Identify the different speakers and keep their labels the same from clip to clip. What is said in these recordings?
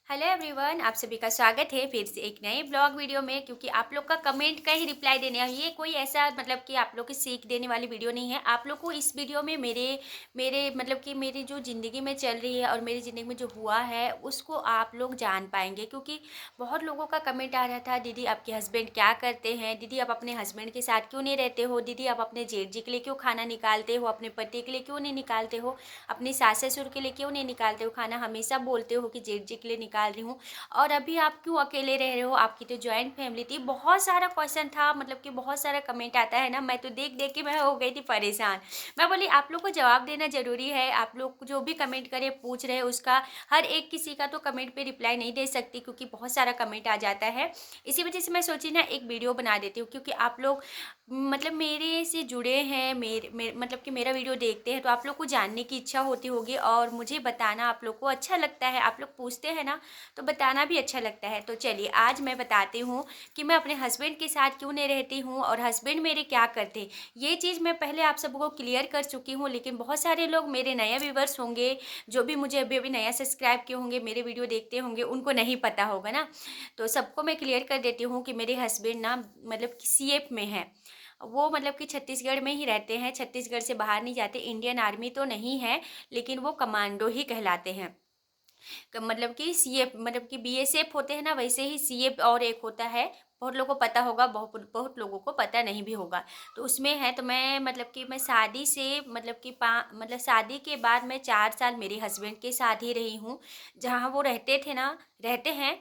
Speaker 1: Hello everyone, आप सभी का स्वागत है फिर से एक नए ब्लॉग वीडियो में। क्योंकि आप लोग का कमेंट का ही रिप्लाई देने है। ये कोई ऐसा मतलब कि आप लोग की सीख देने वाली वीडियो नहीं है। आप लोग को इस वीडियो में मेरे मेरे मतलब कि मेरी जो ज़िंदगी में चल रही है और मेरी ज़िंदगी में जो हुआ है उसको आप लोग जान पाएंगे। क्योंकि बहुत लोगों का कमेंट आ रहा था, दीदी आपके हस्बैंड क्या करते हैं, दीदी आप अपने हस्बैंड के साथ क्यों नहीं रहते हो, दीदी आप अपने जेठ जी के लिए क्यों खाना निकालते हो, अपने पति के लिए क्यों नहीं निकालते हो, अपनी सास ससुर के लिए क्यों नहीं निकालते हो खाना, हमेशा बोलते हो कि जेठ जी के लिए निकाल रही हूँ और अभी आप क्यों अकेले रह रहे हो, आपकी तो जॉइंट फैमिली थी। बहुत सारा क्वेश्चन था, मतलब कि बहुत सारा कमेंट आता है ना। मैं तो देख देख के मैं हो गई थी परेशान। मैं बोली आप लोग को जवाब देना ज़रूरी है। आप लोग जो भी कमेंट करे पूछ रहे उसका हर एक किसी का तो कमेंट पे रिप्लाई नहीं दे सकती, क्योंकि बहुत सारा कमेंट आ जाता है। इसी वजह से मैं सोची ना एक वीडियो बना देती हूँ। क्योंकि आप लोग मतलब मेरे से जुड़े हैं, मतलब कि मेरा वीडियो देखते हैं, तो आप लोग को जानने की इच्छा होती होगी और मुझे बताना आप लोग को अच्छा लगता है। आप लोग पूछते हैं ना, तो बताना भी अच्छा लगता है। तो चलिए आज मैं बताती हूँ कि मैं अपने हस्बैंड के साथ क्यों नहीं रहती हूँ और हस्बैंड मेरे क्या करते हैं। ये चीज़ मैं पहले आप सबको क्लियर कर चुकी हूँ, लेकिन बहुत सारे लोग मेरे नए व्यूवर्स होंगे जो भी मुझे अभी अभी नया सब्सक्राइब किए होंगे, मेरे वीडियो देखते होंगे, उनको नहीं पता होगा ना। तो सबको मैं क्लियर कर देती हूँ कि मेरे हस्बैंड ना मतलब कि सीएफ में है। वो मतलब कि छत्तीसगढ़ में ही रहते हैं, छत्तीसगढ़ से बाहर नहीं जाते। इंडियन आर्मी तो नहीं है, लेकिन वो कमांडो ही कहलाते हैं। मतलब कि सीएफ मतलब कि बीएसएफ होते हैं ना, वैसे ही सीएफ और एक होता है। बहुत लोगों को पता होगा, बहुत बहुत लोगों को पता नहीं भी होगा। तो उसमें है। तो मैं मतलब कि मैं शादी से मतलब कि मतलब शादी के बाद मैं 4 साल मेरे हस्बैंड के साथ ही रही हूँ। जहाँ वो रहते थे ना, रहते हैं,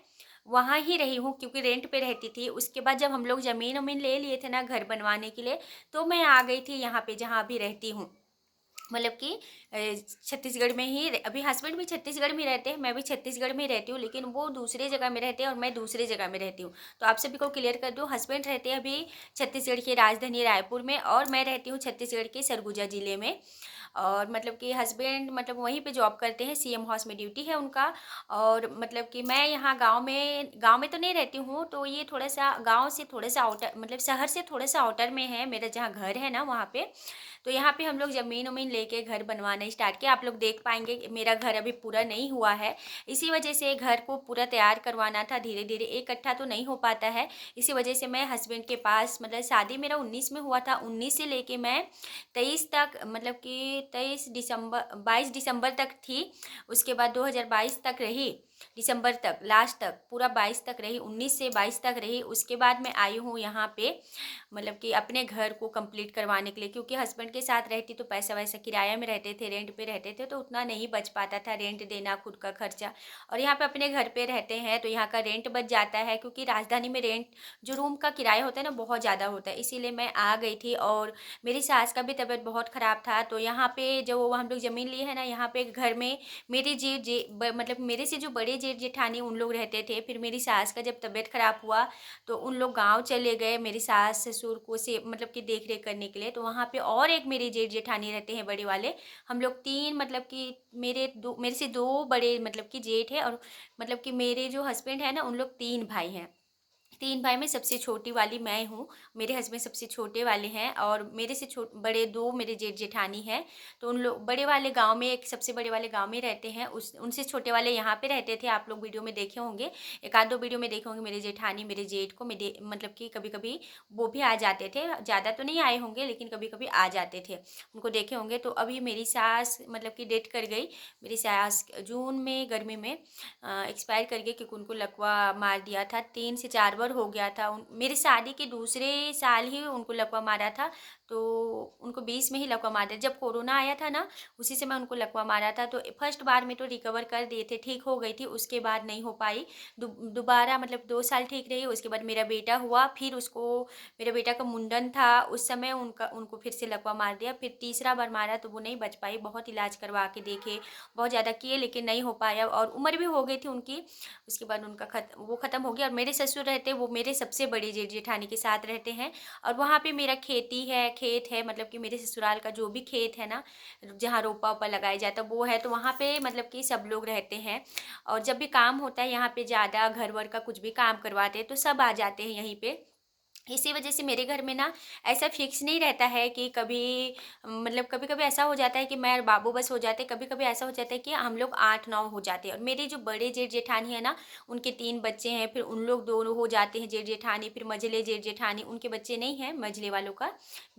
Speaker 1: वहाँ ही रही हूँ। क्योंकि रेंट पे रहती थी। उसके बाद जब हम लोग ज़मीन वमीन ले लिए थे ना घर बनवाने के लिए, तो मैं आ गई थी यहाँ पे जहाँ अभी रहती हूँ। मतलब कि छत्तीसगढ़ में ही अभी हस्बैंड भी छत्तीसगढ़ में रहते हैं, मैं भी छत्तीसगढ़ में रहती हूँ, लेकिन वो दूसरे जगह में रहते हैं और मैं दूसरे जगह में रहती हूँ। तो आप सभी को क्लियर कर दूँ, हस्बैंड रहते हैं अभी छत्तीसगढ़ की राजधानी रायपुर में और मैं रहती हूँ छत्तीसगढ़ के सरगुजा ज़िले में। और मतलब कि हस्बैंड मतलब वहीं पे जॉब करते हैं, सीएम हाउस में ड्यूटी है उनका। और मतलब कि मैं यहाँ गाँव में तो नहीं रहती हूँ। तो ये थोड़ा सा गाँव से थोड़ा सा आउटर, मतलब शहर से थोड़ा सा आउटर में है मेरा जहाँ घर है ना, वहाँ पे। तो यहाँ पे हम लोग ज़मीन वमीन लेके घर बनवाना स्टार्ट किया। आप लोग देख पाएंगे कि मेरा घर अभी पूरा नहीं हुआ है। इसी वजह से घर को पूरा तैयार करवाना था, धीरे धीरे इकट्ठा तो नहीं हो पाता है। इसी वजह से मैं हस्बैंड के पास, मतलब शादी मेरा 19 में हुआ था, 19 से लेके मैं 23 तक, मतलब कि 22 दिसंबर तक थी। उसके बाद 2022 तक रही, दिसंबर तक, लास्ट तक पूरा 22 तक रही, 19 से 22 तक रही। उसके बाद मैं आई हूँ यहाँ पे, मतलब कि अपने घर को कंप्लीट करवाने के लिए। क्योंकि हस्बैंड के साथ रहती तो पैसा वैसा किराया में रहते थे, रेंट पे रहते थे, तो उतना नहीं बच पाता था रेंट देना, खुद का खर्चा। और यहाँ पे अपने घर पे रहते हैं तो यहाँ का रेंट बच जाता है। क्योंकि राजधानी में रेंट जो रूम का किराया होता है ना, बहुत ज़्यादा होता है। इसीलिए मैं आ गई थी। और मेरी सास का भी तबीयत बहुत ख़राब था। तो यहाँ पे जो हम लोग ज़मीन लिए है ना, यहाँ पे घर में मेरी मतलब मेरे से जो बड़े जेठ जेठानी उन लोग रहते थे। फिर मेरी सास का जब तबीयत ख़राब हुआ तो उन लोग गाँव चले गए मेरी सास ससुर को से मतलब कि देख रेख करने के लिए। तो वहाँ पे और एक मेरे जेठ जेठानी रहते हैं बड़े वाले। हम लोग तीन, मतलब कि मेरे से दो बड़े मतलब कि जेठ है। और मतलब कि मेरे जो हस्बैंड है ना, उन लोग तीन भाई हैं। तीन भाई में सबसे छोटी वाली मैं हूँ। मेरे हस्बैंड सबसे छोटे वाले हैं और मेरे से बड़े दो मेरे जेठ जेठानी हैं। तो उन लोग बड़े वाले गांव में, एक सबसे बड़े वाले गांव में रहते हैं, उस उनसे छोटे वाले यहाँ पे रहते थे। आप लोग वीडियो में देखे होंगे, एक आध दो वीडियो में देखे होंगे मेरे जेठानी मेरे जेठ को, मेरे मतलब कि कभी कभी वो भी आ जाते थे। ज़्यादा तो नहीं आए होंगे, लेकिन कभी कभी आ जाते थे, उनको देखे होंगे। तो अभी मेरी सास मतलब कि डेथ कर गई। मेरी सास जून में गर्मी में एक्सपायर कर गए, क्योंकि उनको लकवा मार दिया था। 3 से 4 बार हो गया था। मेरी शादी के दूसरे साल ही उनको लकवा मारा था। तो उनको 20 में ही लकवा मार दिया, जब कोरोना आया था ना, उसी से मैं उनको लकवा मारा था। तो फर्स्ट बार में तो रिकवर कर दिए थे, ठीक हो गई थी। उसके बाद नहीं हो पाई। दोबारा मतलब 2 साल ठीक रही। उसके बाद मेरा बेटा हुआ, फिर उसको मेरे बेटा का मुंडन था, उस समय उनको फिर से लकवा मार दिया। फिर तीसरा बार मारा तो वो नहीं बच पाई। बहुत इलाज करवा के देखे, बहुत ज़्यादा किए, लेकिन नहीं हो पाया। और उम्र भी हो गई थी उनकी। उसके बाद वो ख़त्म हो गया। और मेरे ससुर रहते, वो मेरे सबसे बड़ी जेठ जेठानी के साथ रहते हैं। और वहाँ पे मेरा खेत है, मतलब कि मेरे ससुराल का जो भी खेत है ना, जहाँ रोपा वोपा लगाया जाता है वो है। तो वहाँ पे मतलब कि सब लोग रहते हैं। और जब भी काम होता है यहाँ पे, ज़्यादा घर वर का कुछ भी काम करवाते हैं, तो सब आ जाते हैं यहीं पे। इसी वजह से मेरे घर में ना ऐसा फिक्स नहीं रहता है कि कभी मतलब कभी कभी ऐसा हो जाता है कि मैं और बाबू बस हो जाते, कभी कभी ऐसा हो जाता है कि हम लोग 8-9 हो जाते हैं। और मेरे जो बड़े जेठ जेठानी है ना, उनके 3 बच्चे हैं, फिर उन लोग दोनों हो जाते हैं जेठ जेठानी, फिर मझले जेठ जेठानी, उनके बच्चे नहीं हैं मझले वालों का,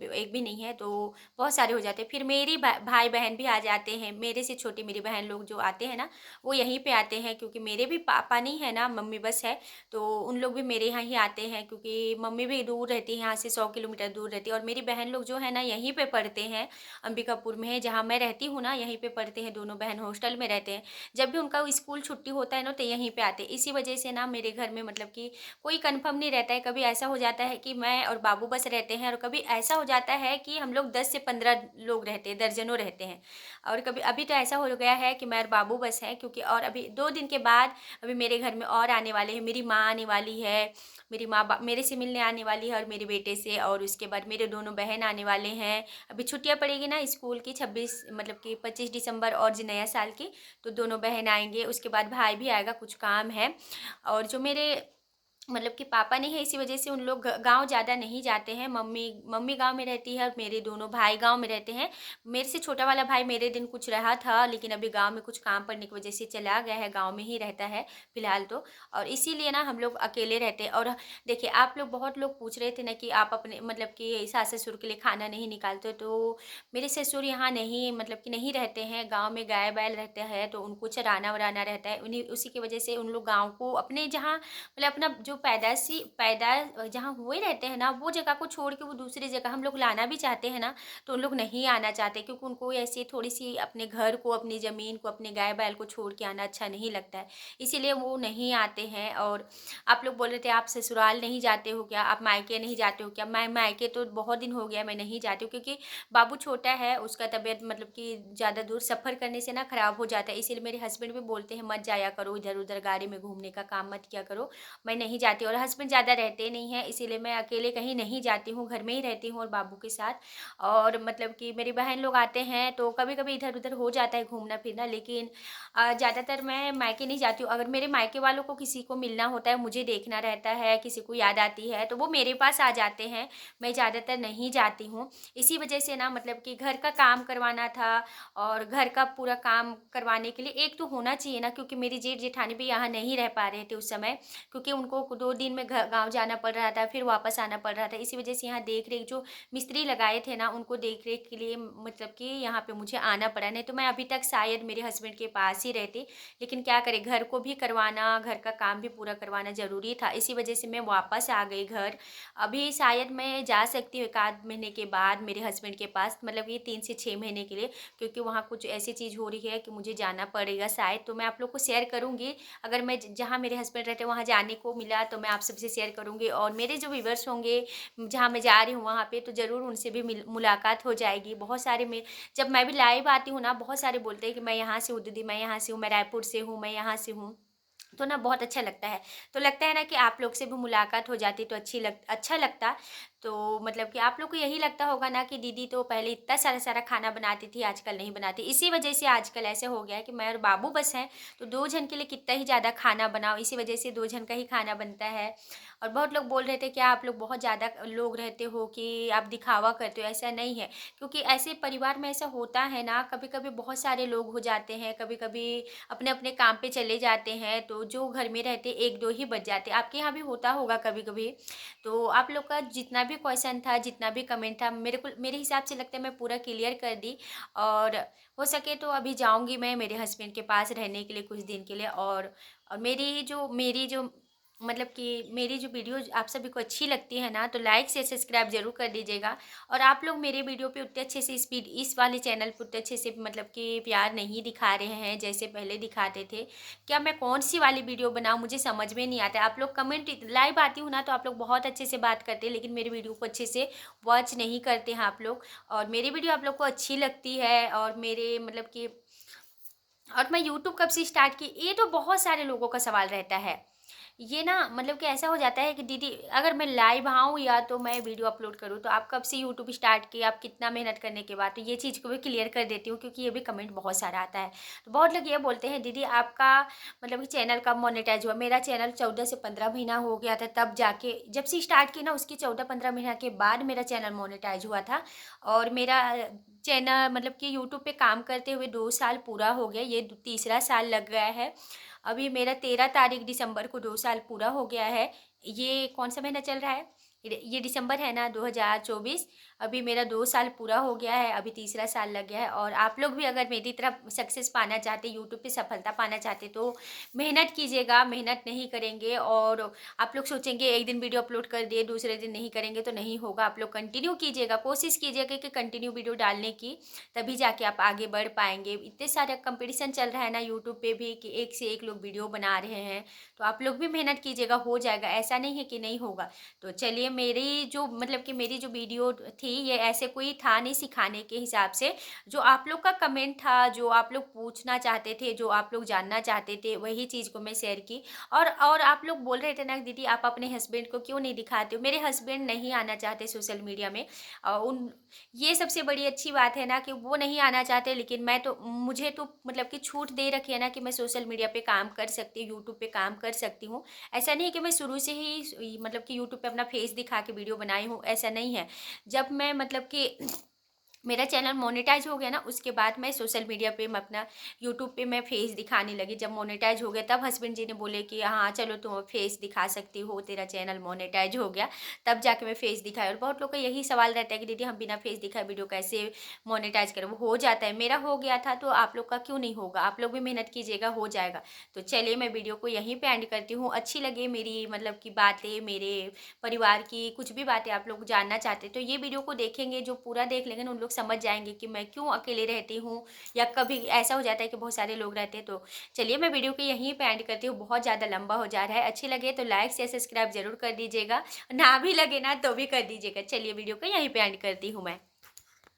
Speaker 1: एक भी नहीं है, तो बहुत सारे हो जाते हैं। फिर मेरी भाई बहन भी आ जाते हैं, मेरे से छोटी मेरी बहन लोग जो आते हैं ना, वो यहीं पे आते हैं, क्योंकि मेरे भी पापा नहीं है ना, मम्मी बस है। तो उन लोग भी मेरे यहाँ ही आते हैं, क्योंकि मम्मी भी दूर रहती है यहाँ से, 100 किलोमीटर दूर रहती है। और मेरी बहन लोग जो है ना यहीं पे पढ़ते हैं, अंबिकापुर में है जहाँ मैं रहती हूँ ना, यहीं पे पढ़ते हैं, दोनों बहन हॉस्टल में रहते हैं। जब भी उनका स्कूल छुट्टी होता है ना तो यहीं पे आते हैं। इसी वजह से ना मेरे घर में मतलब कि कोई कंफर्म नहीं रहता है। कभी ऐसा हो जाता है कि मैं और बाबू बस रहते हैं, और कभी ऐसा हो जाता है कि हम लोग 10 से 15 लोग रहते हैं, दर्जनों रहते हैं। और कभी अभी तो ऐसा हो गया है कि मैं और बाबू बस हैं, क्योंकि और अभी 2 दिन के बाद अभी मेरे घर में और आने वाले हैं। मेरी माँ आने वाली है, मेरी माँ मेरे से मिलने आने वाली है, और मेरे बेटे से, और उसके बाद मेरे दोनों बहन आने वाले हैं। अभी छुट्टियाँ पड़ेगी ना स्कूल की, 26 मतलब कि 25 दिसंबर और जो नया साल की, तो दोनों बहन आएंगे। उसके बाद भाई भी आएगा, कुछ काम है। और जो मेरे मतलब कि पापा नहीं है, इसी वजह से उन लोग गांव ज़्यादा नहीं जाते हैं। मम्मी मम्मी गांव में रहती है, और मेरे दोनों भाई गांव में रहते हैं। मेरे से छोटा वाला भाई मेरे दिन कुछ रहा था, लेकिन अभी गांव में कुछ काम पड़ने की वजह से चला गया है, गांव में ही रहता है फिलहाल तो। और इसीलिए ना हम लोग अकेले रहते हैं। और देखिए, आप लोग बहुत लोग पूछ रहे थे ना कि आप अपने मतलब कि सास ससुर के लिए खाना नहीं निकालते, तो मेरे ससुर यहाँ नहीं मतलब कि नहीं रहते हैं, गाँव में गाय बैल रहते हैं, तो उनको चराना वराना रहता है। उन्हीं उसी की वजह से उन लोग गाँव को अपने जहाँ मतलब अपना जो पैदाइशी पैदा जहाँ हुए रहते हैं ना, वो जगह को छोड़ के वो दूसरी जगह हम लोग लाना भी चाहते हैं ना, तो उन लोग नहीं आना चाहते, क्योंकि उनको ऐसी थोड़ी सी अपने घर को, अपनी ज़मीन को, अपने गाय बैल को छोड़ के आना अच्छा नहीं लगता है। इसीलिए वो नहीं आते हैं। और आप लोग बोल रहे थे आप ससुराल नहीं जाते हो क्या, आप मायके नहीं जाते हो क्या? मैं मायके तो बहुत दिन हो गया मैं नहीं जाती हूँ, क्योंकि बाबू छोटा है, उसका तबीयत मतलब कि ज़्यादा दूर सफ़र करने से ना ख़राब हो जाता है। इसीलिए मेरे हस्बैंड भी बोलते हैं मत जाया करो, इधर उधर गाड़ी में घूमने का काम मत किया करो। मैं नहीं जाती, और हस्बैंड ज़्यादा रहते नहीं हैं, इसीलिए मैं अकेले कहीं नहीं जाती हूँ, घर में ही रहती हूँ और बाबू के साथ। और मतलब कि मेरी बहन लोग आते हैं, तो कभी कभी इधर उधर हो जाता है घूमना फिरना, लेकिन ज़्यादातर मैं मायके नहीं जाती हूँ। अगर मेरे मायके वालों को किसी को मिलना होता है, मुझे देखना रहता है, किसी को याद आती है, तो वो मेरे पास आ जाते हैं। मैं ज़्यादातर नहीं जाती हूँ। इसी वजह से ना मतलब कि घर का काम करवाना था, और घर का पूरा काम करवाने के लिए एक तो होना चाहिए ना, क्योंकि मेरी जेठ जेठानी भी यहाँ नहीं रह पा रहे थे उस समय, क्योंकि उनको 2 दिन में गांव जाना पड़ रहा था, फिर वापस आना पड़ रहा था। इसी वजह से यहाँ देख रेख जो मिस्त्री लगाए थे ना, उनको देख रेख के लिए मतलब कि यहाँ पे मुझे आना पड़ा। नहीं तो मैं अभी तक शायद मेरे हस्बैंड के पास ही रहती, लेकिन क्या करें, घर को भी करवाना, घर का काम भी पूरा करवाना ज़रूरी था। इसी वजह से मैं वापस आ गई घर। अभी शायद मैं जा सकती हूँ 1 आध महीने के बाद मेरे हस्बैंड के पास, मतलब ये 3 से 6 महीने के लिए, क्योंकि वहाँ कुछ ऐसी चीज़ हो रही है कि मुझे जाना पड़ेगा शायद। तो मैं आप लोग को शेयर करूँगी, अगर मैं जहाँ मेरे हस्बैंड रहते हैं वहाँ जाने को मिला तो मैं आप सबसे शेयर करूँगी। और मेरे जो व्यूवर्स होंगे जहाँ मैं जा रही हूँ वहाँ पे, तो ज़रूर उनसे भी मुलाकात हो जाएगी। बहुत सारे में जब मैं भी लाइव आती हूँ ना, बहुत सारे बोलते हैं कि मैं यहाँ से हूँ दीदी, मैं यहाँ से हूँ, मैं रायपुर से हूँ, मैं यहाँ से हूँ। तो ना बहुत अच्छा लगता है। तो लगता है ना कि आप लोग से भी मुलाकात हो जाती तो अच्छा लगता। तो मतलब कि आप लोग को यही लगता होगा ना कि दीदी तो पहले इतना सारा सारा खाना बनाती थी, आजकल नहीं बनाती। इसी वजह से आजकल ऐसे हो गया है कि मैं और बाबू बस हैं, तो 2 जन के लिए कितना ही ज़्यादा खाना बनाओ, इसी वजह से 2 जन का ही खाना बनता है। और बहुत लोग बोल रहे थे क्या आप लोग बहुत ज़्यादा लोग रहते हो कि आप दिखावा करते हो? ऐसा नहीं है, क्योंकि ऐसे परिवार में ऐसा होता है ना, कभी कभी बहुत सारे लोग हो जाते हैं, कभी कभी अपने अपने काम पे चले जाते हैं, तो जो घर में रहते 1-2 ही बच जाते। आपके यहाँ भी होता होगा कभी कभी। तो आप लोग का जितना भी क्वेश्चन था, जितना भी कमेंट था, मेरे हिसाब से लगता है मैं पूरा क्लियर कर दी। और हो सके तो अभी जाऊंगी मैं मेरे हस्बैंड के पास रहने के लिए कुछ दिन के लिए। और मेरी जो मतलब कि मेरी जो वीडियो आप सभी को अच्छी लगती है ना, तो लाइक से सब्सक्राइब जरूर कर दीजिएगा। और आप लोग मेरे वीडियो पे उतने अच्छे से इस वाले चैनल पे उतने अच्छे से मतलब कि प्यार नहीं दिखा रहे हैं जैसे पहले दिखाते थे। क्या मैं कौन सी वाली वीडियो बनाऊँ, मुझे समझ में नहीं आता। आप लोग कमेंट, लाइव आती हूँ ना तो आप लोग बहुत अच्छे से बात करते हैं, लेकिन मेरी वीडियो को अच्छे से वॉच नहीं करते हैं आप लोग। और मेरी वीडियो आप लोग को अच्छी लगती है, और मेरे मतलब कि और मैं यूट्यूब कब से स्टार्ट की, ये तो बहुत सारे लोगों का सवाल रहता है ये ना मतलब कि ऐसा हो जाता है कि दीदी अगर मैं लाइव आऊँ या तो मैं वीडियो अपलोड करूँ, तो आप कब से यूट्यूब स्टार्ट किए, आप कितना मेहनत करने के बाद, तो ये चीज़ को भी क्लियर कर देती हूँ, क्योंकि ये भी कमेंट बहुत सारा आता है। तो बहुत लोग ये बोलते हैं दीदी आपका मतलब कि चैनल कब मोनेटाइज हुआ। मेरा चैनल 14 से 15 महीना हो गया था, तब जाके जब से स्टार्ट की ना उसके 14-15 महीना के बाद मेरा चैनल मोनेटाइज हुआ था। और मेरा चैनल मतलब कि यूट्यूब पे काम करते हुए 2 साल पूरा हो गया, ये तीसरा साल लग गया है। अभी मेरा 13 तारीख दिसंबर को 2 साल पूरा हो गया है। ये कौन-सा महीना चल रहा है? ये दिसंबर है ना 2024। अभी मेरा 2 साल पूरा हो गया है, अभी तीसरा साल लग गया है। और आप लोग भी अगर मेरी तरह सक्सेस पाना चाहते, यूट्यूब पे सफलता पाना चाहते, तो मेहनत कीजिएगा। मेहनत नहीं करेंगे और आप लोग सोचेंगे एक दिन वीडियो अपलोड कर दिए, दूसरे दिन नहीं करेंगे तो नहीं होगा। आप लोग कंटिन्यू कीजिएगा, कोशिश कीजिएगा कि कंटिन्यू वीडियो डालने की, तभी जाके आप आगे बढ़ पाएँगे। इतने सारे कंपटीशन चल रहा है ना यूट्यूब पे भी कि एक से एक लोग वीडियो बना रहे हैं, तो आप लोग भी मेहनत कीजिएगा, हो जाएगा, ऐसा नहीं है कि नहीं होगा। तो चलिए मेरी जो मतलब कि मेरी जो वीडियो थी, ये ऐसे कोई था नहीं सिखाने के हिसाब से। जो आप लोग का कमेंट था, जो आप लोग पूछना चाहते थे, जो आप लोग जानना चाहते थे, वही चीज़ को मैं शेयर की। और आप लोग बोल रहे थे ना दीदी आप अपने हस्बैंड को क्यों नहीं दिखाते हो? मेरे हस्बैंड नहीं आना चाहते सोशल मीडिया में। उन ये सबसे बड़ी अच्छी बात है ना कि वो नहीं आना चाहते, लेकिन मैं तो मुझे तो मतलब कि छूट दे रखी है ना कि मैं सोशल मीडिया पे काम कर सकती हूँ, यूट्यूब पे काम कर सकती हूँ। ऐसा नहीं है कि मैं शुरू से ही मतलब कि यूट्यूब पे अपना फेस दिखा के वीडियो बनाई हूँ, ऐसा नहीं है। जब मैं मतलब कि मेरा चैनल मोनेटाइज हो गया ना, उसके बाद मैं सोशल मीडिया पे मैं अपना यूट्यूब पे मैं फेस दिखाने लगी। जब मोनेटाइज हो गया तब हस्बैंड जी ने बोले कि हाँ चलो तुम फेस दिखा सकती हो, तेरा चैनल मोनेटाइज हो गया। तब जाके मैं फेस दिखाई। और बहुत लोग का यही सवाल रहता है कि दीदी हम बिना फेस दिखाए वीडियो कैसे मोनेटाइज करें। वो हो जाता है, मेरा हो गया था तो आप लोग का क्यों नहीं होगा? आप लोग भी मेहनत कीजिएगा, हो जाएगा। तो चलिए मैं वीडियो को यहीं पे एंड करती हूँ। अच्छी लगे मेरी मतलब की बातें, मेरे परिवार की कुछ भी बातें आप लोग जानना चाहते हैं, तो ये वीडियो को देखेंगे, जो पूरा देख लेंगे ना उन लोग समझ जाएँगे कि मैं क्यों अकेले रहती हूँ, या कभी ऐसा हो जाता है कि बहुत सारे लोग रहते हैं। तो चलिए मैं वीडियो को यहीं पे एंड करती हूँ, बहुत ज़्यादा लंबा हो जा रहा है। अच्छी लगे तो लाइक, शेयर, सब्सक्राइब ज़रूर कर दीजिएगा। ना भी लगे ना तो भी कर दीजिएगा। चलिए वीडियो को यहीं पे एंड करती हूँ मैं।